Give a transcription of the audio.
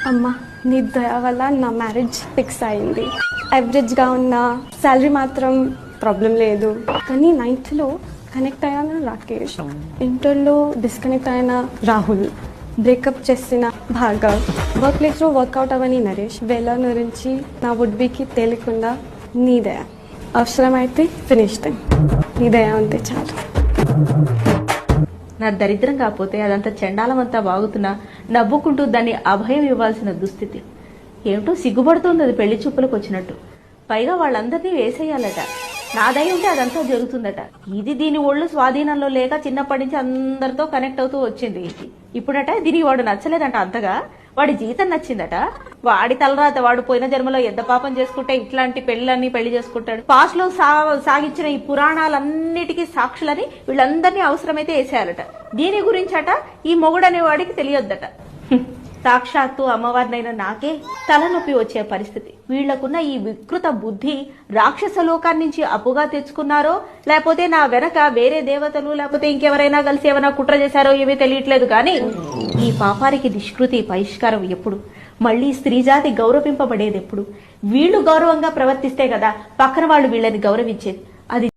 అమ్మ నీ దయ వల్ల నా మ్యారేజ్ ఫిక్స్ అయింది. యావరేజ్గా ఉన్న శాలరీ మాత్రం ప్రాబ్లం లేదు, కానీ 9th కనెక్ట్ అయిన రాకేష్, ఇంటర్లో డిస్కనెక్ట్ అయిన రాహుల్, బ్రేకప్ చేసిన భార్గవ్, వర్క్ ప్లేస్లో వర్కౌట్ అవని నరేష్, వేళ నుంచి నా వుడ్ బీకి తేలికుండా నీ దయ, అవసరమైతే ఫినిష్ టైం, నీ దయ ఉంటే చాలు. నా దరిద్రం కాకపోతే అదంతా చండాలమంతా బాగుతున్నా నవ్వుకుంటూ దాన్ని అభయం ఇవ్వాల్సిన దుస్థితి. ఏమిటో సిగ్గుపడుతోంది అది పెళ్లి చూపులకు వచ్చినట్టు. పైగా వాళ్ళందరినీ వేసేయాలట. నాదై ఉంటే అదంతా జరుగుతుందట. ఇది దీని ఒళ్ళు స్వాధీనంలో లేక చిన్నప్పటి నుంచి అందరితో కనెక్ట్ అవుతూ వచ్చింది. ఇప్పుడట దీనికి వాడు నచ్చలేదంట అంతగా, వాడి జీతం నచ్చిందట. వాడి తలరాత, వాడు పోయిన జన్మలో ఎంత పాపం చేసుకుంటే ఇట్లాంటి పెళ్లిని పెళ్లి చేసుకుంటాడు. పాస్ట్ లో సాగించిన ఈ పురాణాలన్నిటికీ సాక్షులని వీళ్ళందరినీ అవసరమైతే వేసేయాలట. దీని గురించట ఈ మొగుడనే వాడికి తెలియొద్దట. సాక్షాత్తు అమ్మవారినైనా నాకే తలనొప్పి వచ్చే పరిస్థితి. వీళ్లకున్న ఈ వికృత బుద్ధి రాక్షస లోకాన్ని నుంచి అప్పుగా తెచ్చుకున్నారో, లేకపోతే నా వెనక వేరే దేవతలు లేకపోతే ఇంకెవరైనా కలిసి ఏమైనా కుట్ర చేశారో ఏమీ తెలియట్లేదు. కానీ ఈ పాపానికి నిష్కృతి పరిష్కారం ఎప్పుడు? మళ్లీ స్త్రీజాతి గౌరవింపబడేది ఎప్పుడు? వీళ్లు గౌరవంగా ప్రవర్తిస్తే కదా పక్కన వాళ్ళు వీళ్ళని గౌరవించేది. అది